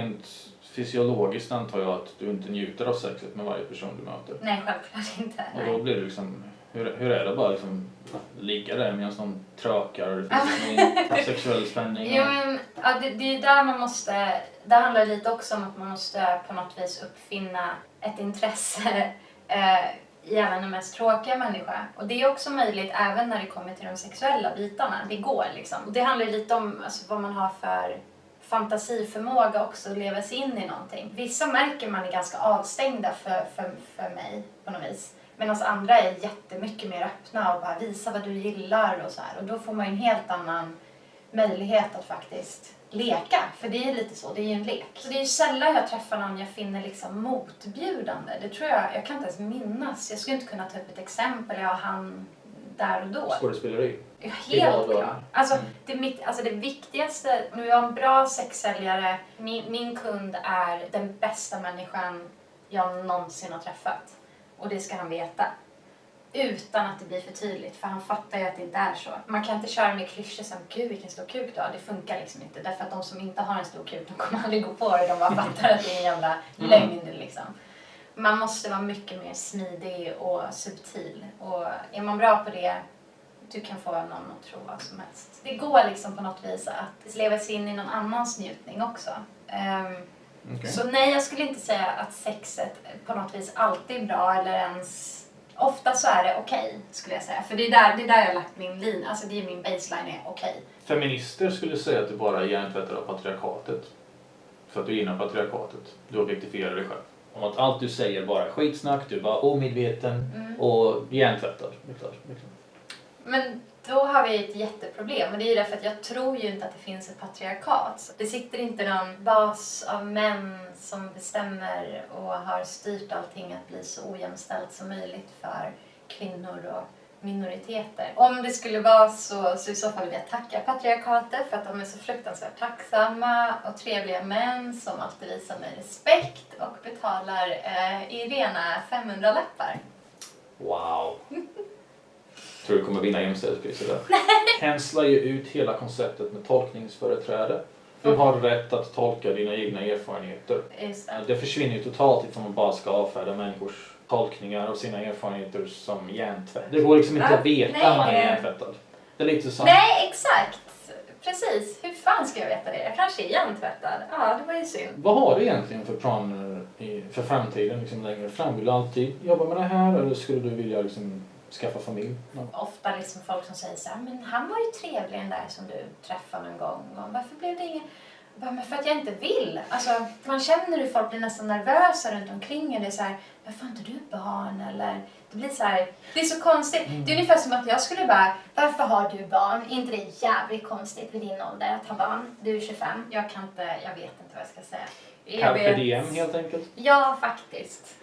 rent fysiologiskt antar jag att du inte njuter av sexet med varje person du möter. Nej, självklart inte. Och då blir det liksom, hur är det bara liksom ligga där medan någon trökar och det finns någon sexuell spänning? Jo, men ja, det är där man måste, det handlar lite också om att man måste på något vis uppfinna ett intresse i även den mest tråkiga människa. Och det är också möjligt även när det kommer till de sexuella bitarna. Det går liksom. Och det handlar lite om alltså, vad man har för fantasiförmåga också att leva sig in i någonting. Vissa märker man är ganska avstängda för mig på något vis. Medan andra är jättemycket mer öppna och bara visa vad du gillar och så här. Och då får man en helt annan möjlighet att faktiskt leka. För det är lite så, det är ju en lek. Så det är ju sällan jag träffar någon jag finner liksom motbjudande. Det tror jag kan inte ens minnas. Jag skulle inte kunna ta upp ett exempel. Jag han där och då. Skådespeleri? Ja, helt klart. Alltså, det viktigaste, nu är jag en bra sexsäljare. Min kund är den bästa människan jag någonsin har träffat. Och det ska han veta. Utan att det blir för tydligt. För han fattar ju att det inte är så. Man kan inte köra med klyschor som gud vilken stor kuk du har. Det funkar liksom inte. Därför att de som inte har en stor kuk, de kommer aldrig gå på det. De bara fattar att det är en jävla lögn liksom. Man måste vara mycket mer smidig och subtil. Och är man bra på det, du kan få någon att tro vad som helst. Det går liksom på något vis att leva sig in i någon annans njutning också. Okay. Så nej, jag skulle inte säga att sexet på något vis alltid är bra eller ens... Ofta så är det okej, skulle jag säga. För det är där jag har lagt min linje. Alltså det är min baseline är okej. Feminister skulle säga att du bara är hjärntvättad av patriarkatet. För att du är inne i patriarkatet. Du objektifierar dig själv. Om att allt du säger bara är skitsnack, du är bara omedveten och hjärntvättad. Liksom. Men då har vi ett jätteproblem. Och det är ju därför att jag tror ju inte att det finns ett patriarkat. Det sitter inte någon bas av män som bestämmer och har styrt allting att bli så ojämställt som möjligt för kvinnor och minoriteter. Om det skulle vara så i så fall vill jag tacka patriarkatet för att de är så fruktansvärt tacksamma och trevliga män som alltid visar mig respekt och betalar i rena 500-lappar. Wow. Tror du kommer vinna jämställdhetspriset där? Cancela ju ut hela konceptet med tolkningsföreträde. Du har rätt att tolka dina egna erfarenheter. Det försvinner ju totalt ifall man bara ska avfärda människors tolkningar av sina erfarenheter som hjärntvätt. Det går liksom inte att veta om man är hjärntvättad. Det är lite så. Nej, exakt. Precis. Hur fan ska jag veta det? Jag kanske är hjärntvättad. Ja, det var ju synd. Vad har du egentligen för planer för framtiden liksom längre fram? Vill du alltid jobba med det här eller skulle du vilja liksom skaffa familj? No. Ofta liksom folk som säger så här, men han var ju trevlig den där som du träffade någon gång. Och varför blev det ingen? Men för att jag inte vill. Alltså, man känner hur folk blir nästan nervösa runt omkring en. Det är så här, varför har inte du barn? Eller det blir så här, det är så konstigt. Det är ungefär som att jag skulle bara, varför har du barn? Är inte det jävligt konstigt vid din ålder att ha barn? Du är 25. Jag vet inte vad jag ska säga. Carpe diem helt enkelt. Ja, faktiskt.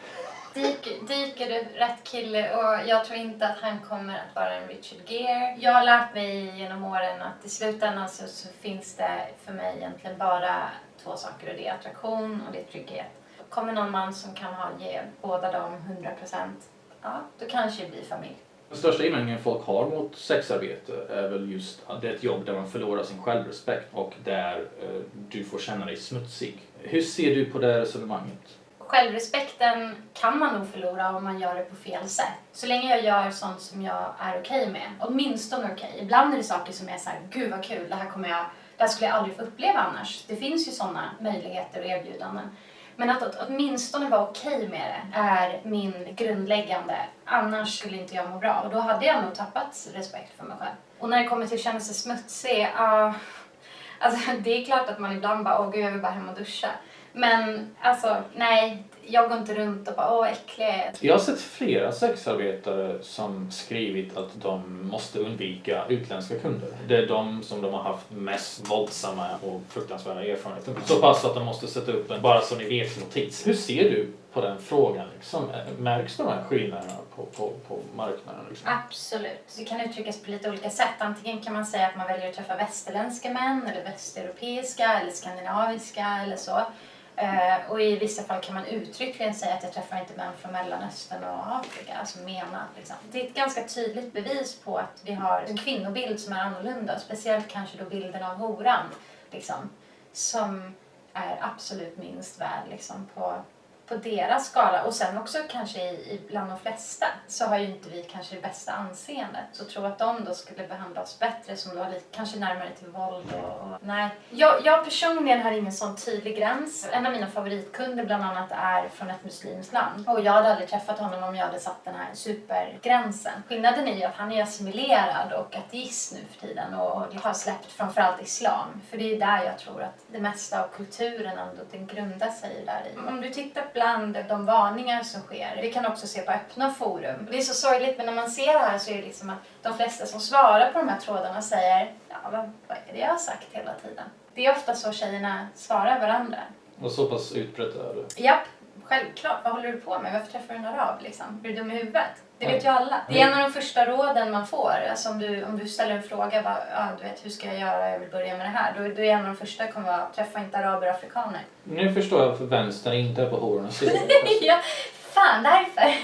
Dyker du rätt kille och jag tror inte att han kommer att vara en Richard Gere. Jag har lärt mig genom åren att i slutändan så finns det för mig egentligen bara två saker och det är attraktion och det är trygghet. Kommer någon man som kan ge båda dem 100%, ja, då kanske det blir familj. Den största invändningen folk har mot sexarbete är väl just att det är ett jobb där man förlorar sin självrespekt och där du får känna dig smutsig. Hur ser du på det resonemanget? Självrespekten kan man nog förlora om man gör det på fel sätt. Så länge jag gör sånt som jag är okej med. Åtminstone okej. Ibland är det saker som är så här, gud vad kul, det här skulle jag aldrig få uppleva annars. Det finns ju sådana möjligheter och erbjudanden. Men att åtminstone vara okej med det är min grundläggande. Annars skulle inte jag må bra. Och då hade jag nog tappat respekt för mig själv. Och när det kommer till att känna sig smutsig, alltså det är klart att man ibland bara, gud jag vill bara hem och duscha. Men alltså, nej, jag går inte runt och bara, äcklig. Jag har sett flera sexarbetare som skrivit att de måste undvika utländska kunder. Det är de som de har haft mest våldsamma och fruktansvärda erfarenheter. Så pass att de måste sätta upp en, bara så ni vet, notis. Hur ser du på den frågan? Liksom? Märks de här skillnaderna på marknaden? Liksom? Absolut. Det kan uttryckas på lite olika sätt. Antingen kan man säga att man väljer att träffa västerländska män eller västeuropeiska eller skandinaviska eller så. Och i vissa fall kan man uttryckligen säga att jag träffar inte män från Mellanöstern och Afrika, alltså MENA liksom. Det är ett ganska tydligt bevis på att vi har en kvinnobild som är annorlunda, speciellt kanske då bilden av horan liksom, som är absolut minst värd liksom på deras skala. Och sen också kanske bland de flesta så har ju inte vi kanske det bästa anseendet. Så tro att de då skulle behandla oss bättre som då lite, kanske närmare till våld och nej. Jag personligen har ingen sån tydlig gräns. En av mina favoritkunder bland annat är från ett muslimskt land. Och jag hade aldrig träffat honom om jag hade satt den här supergränsen. Skillnaden är ju att han är assimilerad och ateist nu för tiden och har släppt framförallt islam. För det är där jag tror att det mesta av kulturen ändå den grundar sig där i. Om du tittar bland de varningar som sker. Vi kan också se på öppna forum. Det är så sorgligt, men när man ser det här så är det liksom att de flesta som svarar på de här trådarna säger ja, vad är det jag har sagt hela tiden? Det är ofta så tjejerna svarar varandra. Och så pass utbrett är det. Japp, självklart. Vad håller du på med? Varför träffar du en arab liksom? Är du dum i huvudet? Det vet ju alla. Det är en av de första råden man får. Alltså om du ställer en fråga, du vet, hur ska jag göra? Jag vill börja med det här. Då är en av de första kommer vara, träffa inte araber och afrikaner. Nu förstår jag för vänstern inte är på horornas sida. Ja, fan därför.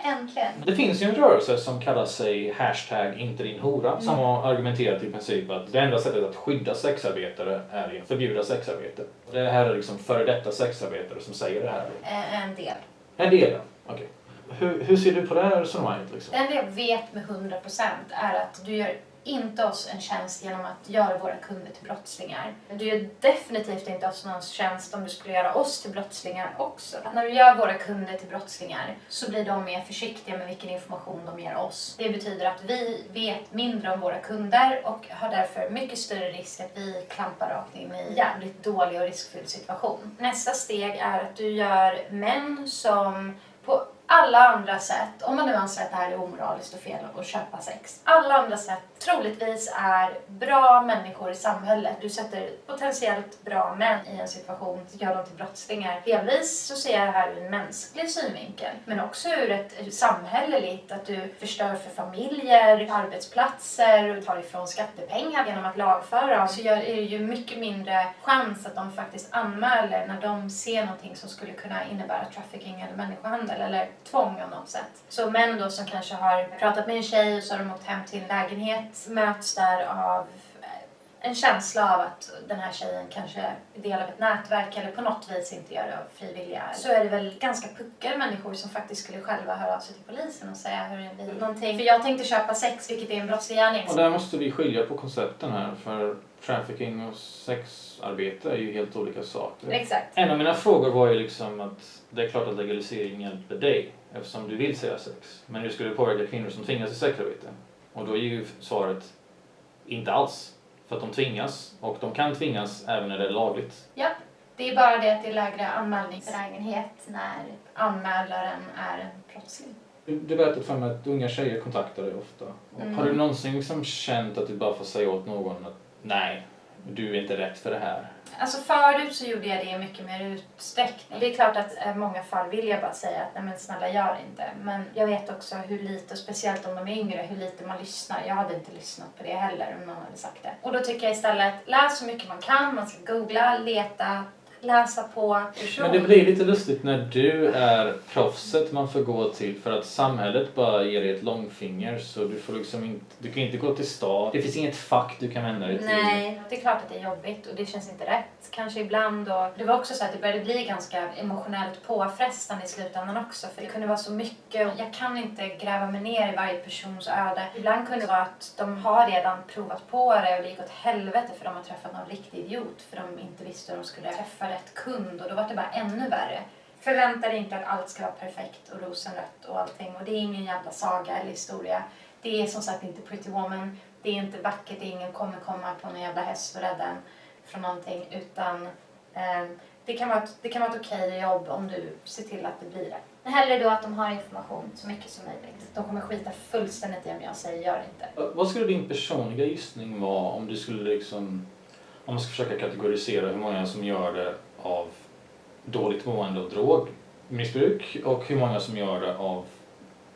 Äntligen. Det finns ju en rörelse som kallar sig #intedinhora som har argumenterat i princip att det enda sättet att skydda sexarbetare är att förbjuda sexarbete. Det här är liksom före detta sexarbetare som säger det här. En del. En del, okej. Hur ser du på det här resonemanget? Liksom? Det enda jag vet med 100% är att du gör inte oss en tjänst genom att göra våra kunder till brottslingar. Du gör definitivt inte oss någon tjänst om du skulle göra oss till brottslingar också. När du gör våra kunder till brottslingar så blir de mer försiktiga med vilken information de ger oss. Det betyder att vi vet mindre om våra kunder och har därför mycket större risk att vi klampar rakt in i en jävligt dålig och riskfylld situation. Nästa steg är att du gör män som på alla andra sätt, om man nu anser att det här är omoraliskt och fel att köpa sex. Alla andra sätt troligtvis är bra människor i samhället. Du sätter potentiellt bra män i en situation, gör dem till brottslingar. Delvis så ser jag det här ur en mänsklig synvinkel. Men också ur ett samhälleligt, att du förstör för familjer, arbetsplatser och tar ifrån skattepengar genom att lagföra dem. Så är det ju mycket mindre chans att de faktiskt anmäler när de ser någonting som skulle kunna innebära trafficking eller människohandel eller tvång av något sätt. Så män då som kanske har pratat med en tjej och så har de åkt hem till en lägenhet möts där av en känsla av att den här tjejen kanske är del av ett nätverk eller på något vis inte gör det av frivilliga. Så är det väl ganska puckade människor som faktiskt skulle själva höra av sig till polisen och säga hur det blir någonting. För jag tänkte köpa sex, vilket är en brottslig gärning. Och där måste vi skilja på koncepten här, för trafficking och sexarbete är ju helt olika saker. Exakt. En av mina frågor var ju liksom att det är klart att legalisering hjälper dig eftersom du vill säga sex. Men hur skulle det påverka kvinnor som tvingas till sexarbete? Och då är ju svaret inte alls. För att de tvingas, och de kan tvingas även när det är lagligt. Ja, det är bara det att det är lägre anmälningsbenägenhet när anmälaren är en brottsling. Du berättade för mig att unga tjejer kontaktar dig ofta. Har du någonsin liksom känt att du bara får säga åt någon att nej, du är inte rätt för det här? Alltså förut så gjorde jag det i mycket mer utsträckning. Det är klart att i många fall vill jag bara säga att nej men snälla gör inte. Men jag vet också hur lite, speciellt om de är yngre, hur lite man lyssnar. Jag hade inte lyssnat på det heller om någon hade sagt det. Och då tycker jag istället, läs så mycket man kan. Man ska googla, leta, läsa på. Men det blir lite lustigt när du är proffset man får gå till för att samhället bara ger dig ett långfinger, så du får liksom inte, du kan inte gå till stad. Det finns inget fack du kan vända dig till. Nej, det är klart att det är jobbigt och det känns inte rätt. Kanske ibland och det var också så att det började bli ganska emotionellt påfrestande i slutändan också, för det kunde vara så mycket och jag kan inte gräva mig ner i varje persons öde. Ibland kunde det vara att de har redan provat på det och det gick åt helvete för de har träffat någon riktig idiot för de inte visste hur de skulle träffa rätt kund och då var det bara ännu värre. Förvänta dig inte att allt ska vara perfekt och rosenrött och allting, och det är ingen jävla saga eller historia. Det är som sagt inte Pretty Woman, det är inte vackert, det är ingen kommer komma på någon jävla häst och rädda en från någonting, utan det kan vara ett okej jobb om du ser till att det blir det. Men hellre då att de har information så mycket som möjligt. De kommer skita fullständigt i om jag säger gör inte. Vad skulle din personliga gissning vara om du skulle liksom, om man ska försöka kategorisera hur många som gör det av dåligt mående och drogmissbruk och hur många som gör det av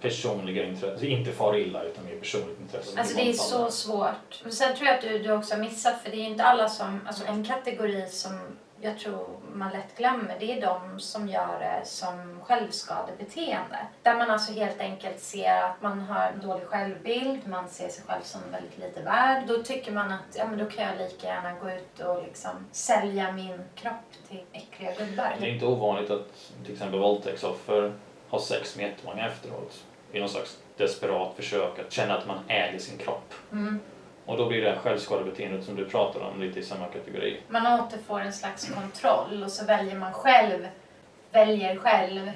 personliga intressen, alltså inte far illa utan mer personligt intresse? Alltså det är så svårt. Men sen tror jag att du också har missat, för det är inte alla som, alltså en kategori som jag tror man lätt glömmer, det är de som gör det som självskadebeteende. Där man alltså helt enkelt ser att man har en dålig självbild, man ser sig själv som väldigt lite värd. Då tycker man att men då kan jag lika gärna gå ut och liksom sälja min kropp till äckliga gubbar. Det är inte ovanligt att till exempel våldtäktsoffer har sex med jättemånga efteråt. I någon slags desperat försök att känna att man äger sin kropp. Och då blir det här självskadebeteendet som du pratar om lite i samma kategori. Man återfår en slags kontroll och så väljer man själv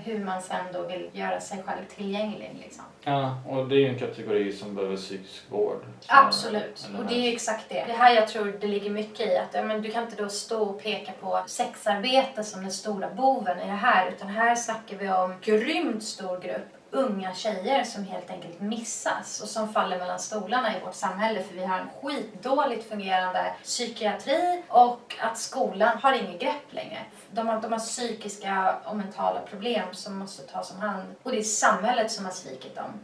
hur man sen då vill göra sig själv tillgänglig. Liksom. Ja, och det är ju en kategori som behöver psykisk vård. Absolut, och det är ju exakt det. Det här jag tror det ligger mycket i att men du kan inte då stå och peka på sexarbete som den stora boven i det här. Utan här snackar vi om grymt stor grupp unga tjejer som helt enkelt missas och som faller mellan stolarna i vårt samhälle för vi har en skitdåligt fungerande psykiatri och att skolan har inget grepp längre. De har psykiska och mentala problem som måste tas om hand och det är samhället som har svikit dem.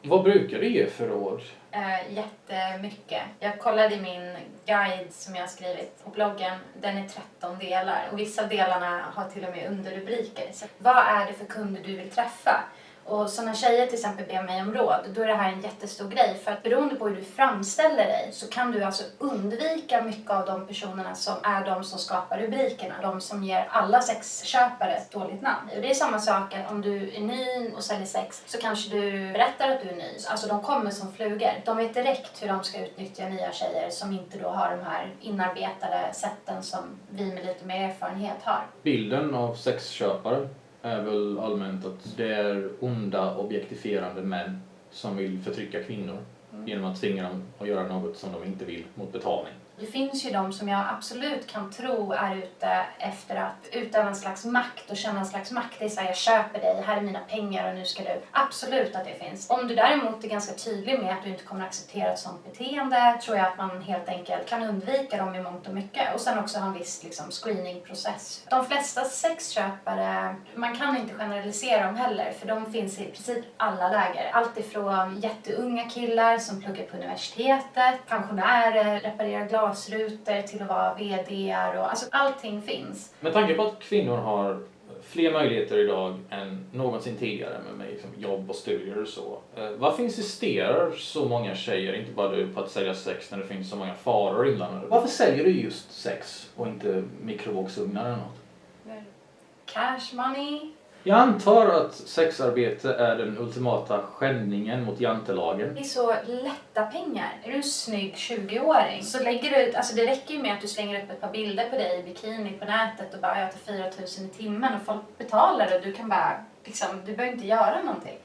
Vad brukar det ge för råd? Jättemycket. Jag kollade i min guide som jag har skrivit på bloggen. Den är 13 delar och vissa delarna har till och med underrubriker. Så, vad är det för kunder du vill träffa? Och så när tjejer till exempel ber mig om råd, då är det här en jättestor grej. För att beroende på hur du framställer dig så kan du alltså undvika mycket av de personerna som är de som skapar rubrikerna. De som ger alla sexköpare ett dåligt namn. Och det är samma sak om du är ny och säljer sex så kanske du berättar att du är ny. Alltså de kommer som flugor. De vet direkt hur de ska utnyttja nya tjejer som inte då har de här inarbetade sätten som vi med lite mer erfarenhet har. Bilden av sexköpare är väl allmänt att det är onda objektifierande män som vill förtrycka kvinnor genom att tvinga dem att göra något som de inte vill mot betalning. Det finns ju de som jag absolut kan tro är ute efter att utöva en slags makt och känna en slags makt. Det är så här, jag köper dig, här är mina pengar och nu ska du. Absolut att det finns. Om du däremot är ganska tydlig med att du inte kommer acceptera ett sådant beteende tror jag att man helt enkelt kan undvika dem i mångt och mycket. Och sen också ha en viss liksom, screeningprocess. De flesta sexköpare, man kan inte generalisera dem heller för de finns i princip alla läger. Allt ifrån jätteunga killar som pluggar på universitetet, pensionärer, reparerar glasrutor till att vara vd:ar och alltså allting finns. Med tanke på att kvinnor har fler möjligheter idag än någonsin tidigare med liksom jobb och studier och så. Varför insisterar så många tjejer, inte bara du, på att sälja sex när det finns så många faror inblandade? Varför säljer du just sex och inte mikrovågsugnar eller något? Cash money. Jag antar att sexarbete är den ultimata skändningen mot jantelagen. Det är så lätta pengar. Är du en snygg 20-åring så lägger du ut, alltså det räcker ju med att du slänger upp ett par bilder på dig i bikini på nätet och bara jag tar 4 000 i timmen och folk betalar och du kan bara, liksom, du behöver inte göra någonting.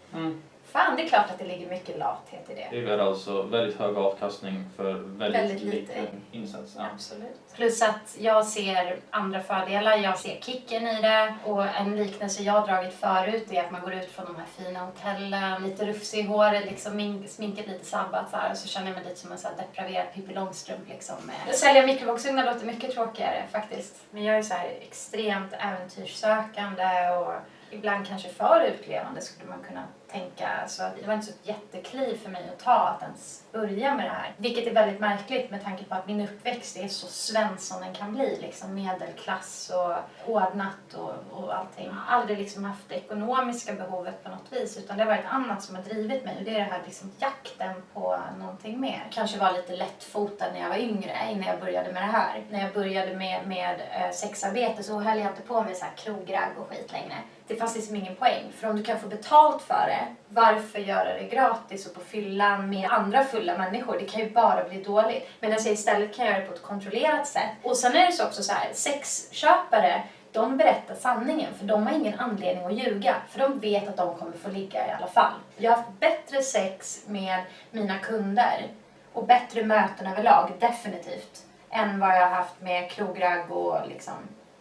Fan, det är klart att det ligger mycket lathet i det. Det är alltså väldigt hög avkastning för väldigt lite insats. Ja. Absolut. Plus att jag ser andra fördelar. Jag ser kicken i det. Och en liknelse jag har dragit förut är att man går ut från de här fina hotellen. Lite rufsig i håret, liksom sminket lite sabbat. Så, här, och så känner jag mig lite som en så här depraverad Pippi Långstrump. Liksom. Sälja mikrovågsugnar låter mycket tråkigare faktiskt. Men jag är så här extremt äventyrssökande och ibland kanske för utlevande skulle man kunna tänka. Så det var inte så ett jättekliv för mig att ta att ens börja med det här. Vilket är väldigt märkligt med tanke på att min uppväxt är så svensk som den kan bli. Liksom medelklass och ordnat och allting. Jag har aldrig liksom haft det ekonomiska behovet på något vis. Utan det har varit annat som har drivit mig. Och det är det här liksom jakten på någonting mer. Kanske var lite lättfotad när jag var yngre innan jag började med det här. När jag började med sexarbete så höll jag inte på med så här krogragg och skit längre. Det fanns liksom ingen poäng. För om du kan få betalt för det, varför göra det gratis och på fyllan med andra fulla människor? Det kan ju bara bli dåligt. Men jag säger istället kan jag göra det på ett kontrollerat sätt. Och sen är det så också så här, sexköpare, de berättar sanningen. För de har ingen anledning att ljuga. För de vet att de kommer få ligga i alla fall. Jag har haft bättre sex med mina kunder och bättre möten överlag, definitivt, än vad jag har haft med krogragg och liksom.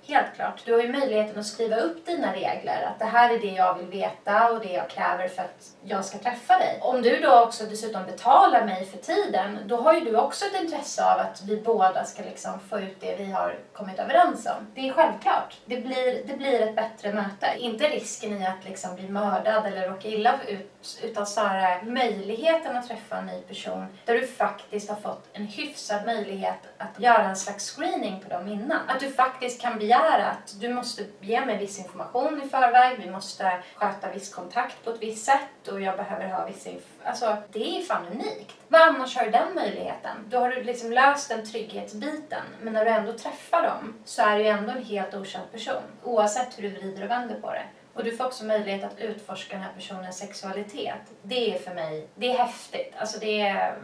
Helt klart. Du har ju möjligheten att skriva upp dina regler. Att det här är det jag vill veta och det jag kräver för att jag ska träffa dig. Om du då också dessutom betalar mig för tiden, då har ju du också ett intresse av att vi båda ska liksom få ut det vi har kommit överens om. Det är självklart. Det blir ett bättre möte. Inte risken i att liksom bli mördad eller råka illa ut, utan snarare möjligheten att träffa en ny person där du faktiskt har fått en hyfsad möjlighet att göra en slags screening på dem innan. Att du faktiskt kan begära begära att du måste ge mig viss information i förväg, vi måste sköta viss kontakt på ett visst sätt och jag behöver ha viss alltså det är fan unikt. Vad annars har du den möjligheten? Då har du liksom löst den trygghetsbiten, men när du ändå träffar dem så är det ju ändå en helt okänd person, oavsett hur du vrider och vänder på det. Och du får också möjlighet att utforska den här personens sexualitet. Det är för mig, det är häftigt. Alltså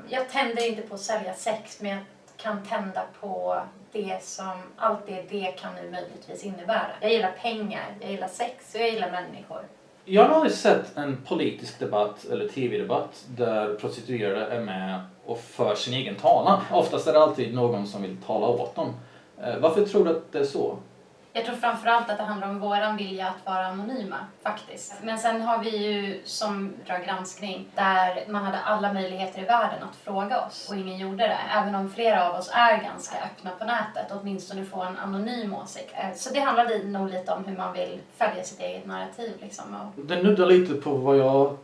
jag tänder inte på att sälja sex, men jag kan tända på det som allt det kan nu möjligtvis innebära. Jag gillar pengar, jag gillar sex och jag gillar människor. Jag har aldrig sett en politisk debatt eller tv-debatt där prostituerade är med och för sin egen talan. Oftast är det alltid någon som vill tala åt dem. Varför tror du att det är så? Jag tror framförallt att det handlar om våran vilja att vara anonyma, faktiskt. Men sen har vi ju som Uppdrag granskning där man hade alla möjligheter i världen att fråga oss och ingen gjorde det. Även om flera av oss är ganska öppna på nätet, åtminstone få en anonym åsikt. Så det handlar nog lite om hur man vill följa sitt eget narrativ. Liksom. Det nuddar lite på vad jag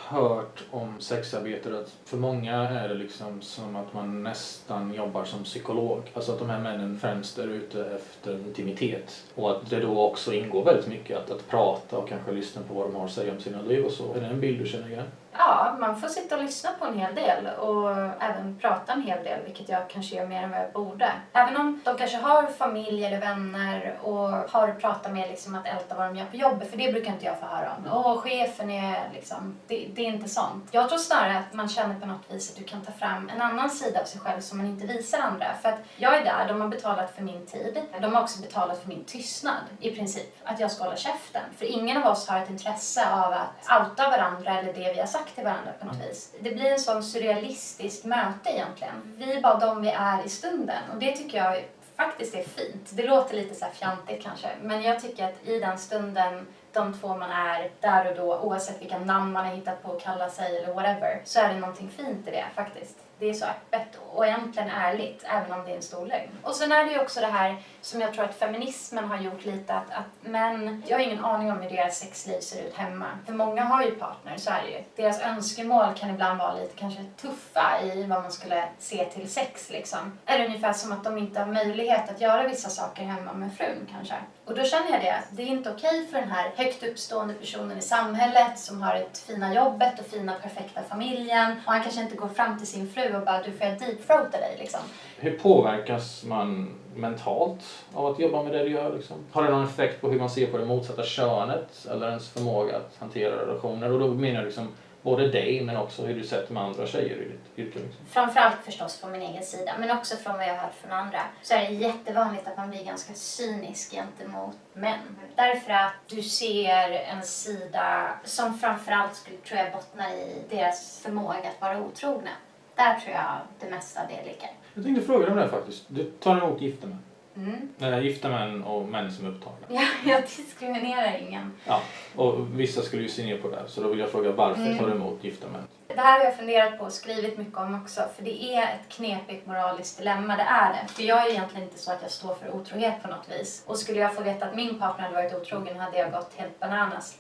hört om sexarbetare, att för många är det liksom som att man nästan jobbar som psykolog. Alltså att de här männen främst är ute efter intimitet och att det då också ingår väldigt mycket att prata och kanske lyssna på vad de har att säga om sina liv och så. Är det en bild du känner igen? Ja, man får sitta och lyssna på en hel del och även prata en hel del, vilket jag kanske gör mer än vad jag borde. Även om de kanske har familj eller vänner och har pratat med liksom att älta vad de gör på jobbet, för det brukar inte jag få höra om. Chefen är liksom, det är inte sånt. Jag tror snarare att man känner på något vis att du kan ta fram en annan sida av sig själv som man inte visar andra. För att jag är där, de har betalat för min tid, de har också betalat för min tystnad i princip. Att jag ska hålla käften. För ingen av oss har ett intresse av att outa varandra eller det vi har sagt till varandra på något vis. Det blir en sån surrealistisk möte egentligen. Vi är bara de vi är i stunden och det tycker jag faktiskt är fint. Det låter lite så här fjantigt kanske, men jag tycker att i den stunden, de två man är där och då, oavsett vilka namn man har hittat på att kalla sig eller whatever, så är det någonting fint i det faktiskt. Det är så öppet och egentligen ärligt, även om det är en stor lögn. Och sen är det ju också det här som jag tror att feminismen har gjort lite att män, jag har ingen aning om hur deras sexliv ser ut hemma. För många har ju partner, så är det ju. Deras önskemål kan ibland vara lite kanske tuffa i vad man skulle se till sex liksom. Är det ungefär som att de inte har möjlighet att göra vissa saker hemma med frun kanske. Och då känner jag det är inte okej för den här högt uppstående personen i samhället som har ett fina jobbet och fina perfekta familjen. Och han kanske inte går fram till sin fru och bara, du får jag deepthroata dig liksom. Hur påverkas man mentalt av att jobba med det du gör liksom? Har det någon effekt på hur man ser på det motsatta könet eller ens förmåga att hantera relationer? Och då menar jag liksom både dig men också hur du sätter med andra tjejer i ditt yrke. Liksom. Framförallt förstås från min egen sida, men också från vad jag har hört från andra. Så är det jättevanligt att man blir ganska cynisk gentemot män. Därför att du ser en sida som framförallt tror jag bottnar i deras förmåga att vara otrogna. Där tror jag det mesta av det ligger. Jag tänkte fråga dig om det faktiskt. Du tar emot gifta män. Gifta män och män som är upptagna. Ja, jag diskriminerar ingen. Ja, och vissa skulle ju se ner på det här. Så då vill jag fråga varför tar du emot gifta män? Det här har jag funderat på och skrivit mycket om också. För det är ett knepigt moraliskt dilemma, det är det. För jag är egentligen inte så att jag står för otrohet på något vis. Och skulle jag få veta att min partner hade varit otrogen hade jag gått helt bananas.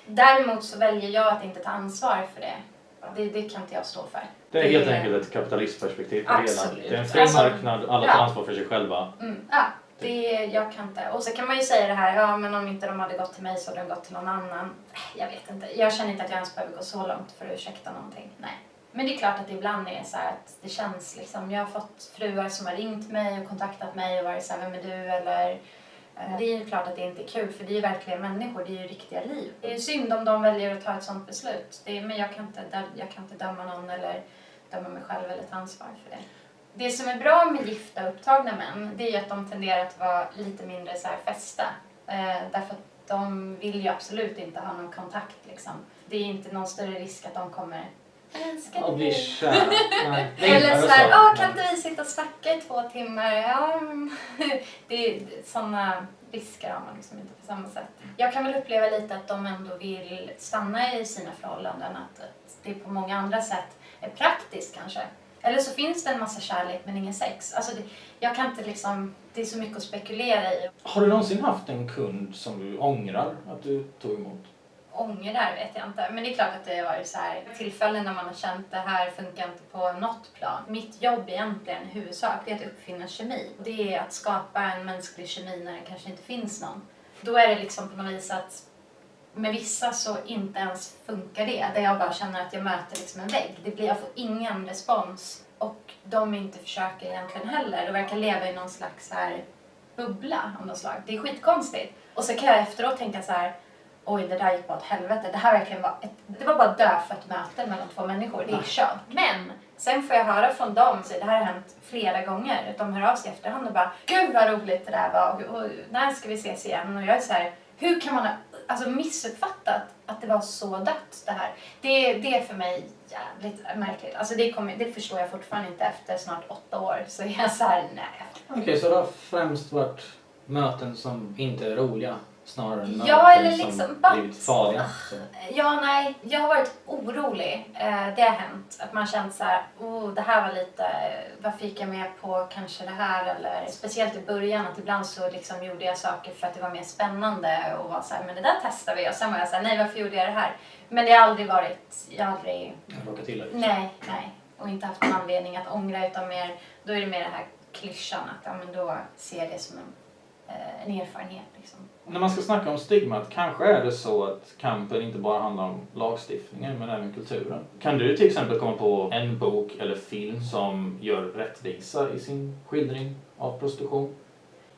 Däremot så väljer jag att inte ta ansvar för det. Det kan inte jag stå för. Det är helt enkelt ett kapitalistperspektiv på absolut. hela. Det är en fri marknad, alla tar ansvar för sig själva. Jag kan inte. Och så kan man ju säga det här, ja men om inte de hade gått till mig så hade de gått till någon annan. Jag vet inte. Jag känner inte att jag ens behöver gå så långt för att ursäkta någonting. Nej. Men det är klart att det ibland är så här att det känns liksom, jag har fått fruar som har ringt mig och kontaktat mig och varit så här, vem är du eller... Det är ju klart att det inte är kul för det är ju verkligen människor, det är ju riktiga liv. Det är synd om de väljer att ta ett sånt beslut. Men jag kan inte döma någon eller döma mig själv eller ta ansvar för det. Det som är bra med gifta upptagna män, det är ju att de tenderar att vara lite mindre så här fästa. Därför att de vill ju absolut inte ha någon kontakt liksom. Det är inte någon större risk att de kommer älskar och blir kär. Eller såhär, kan inte vi sitta och snacka i 2 timmar? Ja, det är sådana risker har man liksom inte på samma sätt. Jag kan väl uppleva lite att de ändå vill stanna i sina förhållanden. Att det på många andra sätt är praktiskt kanske. Eller så finns det en massa kärlek men ingen sex. Alltså jag kan inte liksom, det är så mycket att spekulera i. Har du någonsin haft en kund som du ångrar att du tog emot? ångrar vet jag inte. Men det är klart att det har varit så här tillfällen när man har känt att det här funkar inte på något plan. Mitt jobb egentligen i huvudsak är att uppfinna kemi. Det är att skapa en mänsklig kemi när det kanske inte finns någon. Då är det liksom på något vis att med vissa så inte ens funkar det. Där jag bara känner att jag möter liksom en vägg. Jag får ingen respons. Och de inte försöker egentligen heller. De verkar leva i någon slags här bubbla av något slag. Det är skitkonstigt. Och så kan jag efteråt tänka så här: oj, det där gick bara åt helvete. Det här verkligen var det var bara dödfött möte mellan två människor. Det är kört. Men sen får jag höra från dem, så det här har hänt flera gånger. De hör av sig efterhand och bara, gud vad roligt det där var. Och när ska vi ses igen? Och jag är så här, hur kan man ha missuppfattat att det var så dött det här? Det är för mig jävligt märkligt. Alltså det förstår jag fortfarande inte efter snart 8 år. Så jag är så här, nej. Okej, så det har främst varit möten som inte är roliga. Snarare än Ja, möten eller liksom som blivit farliga. Ja, nej. Jag har varit orolig. Det har hänt. Att man känt så här, det här var lite, varför gick jag med på kanske det här? Eller speciellt i början, att ibland så liksom gjorde jag saker för att det var mer spännande. Och var så här, men det där testar vi. Och sen var jag så här, nej varför gjorde jag det här? Men det har aldrig varit, jag har råkat illa ut. Nej. Och inte haft en anledning att ångra, utan mer, då är det mer det här klyschan att ja, men då ser jag det som en erfarenhet liksom. När man ska snacka om stigmat, kanske är det så att kampen inte bara handlar om lagstiftningen men även kulturen. Kan du till exempel komma på en bok eller film som gör rättvisa i sin skildring av prostitution?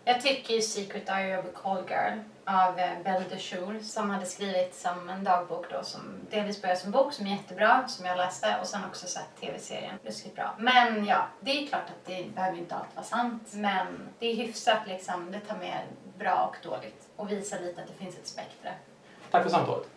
Jag tycker ju Secret Diary of a Call Girl av Belle de Jour, som hade skrivit som en dagbok då, som delvis började som bok, som är jättebra, som jag läste, och sen också sett tv-serien. Ruskigt bra. Men ja, det är klart att det behöver inte alltid vara sant, men det är hyfsat liksom, det tar med bra och dåligt och visar lite att det finns ett spektra. Tack för samtalet.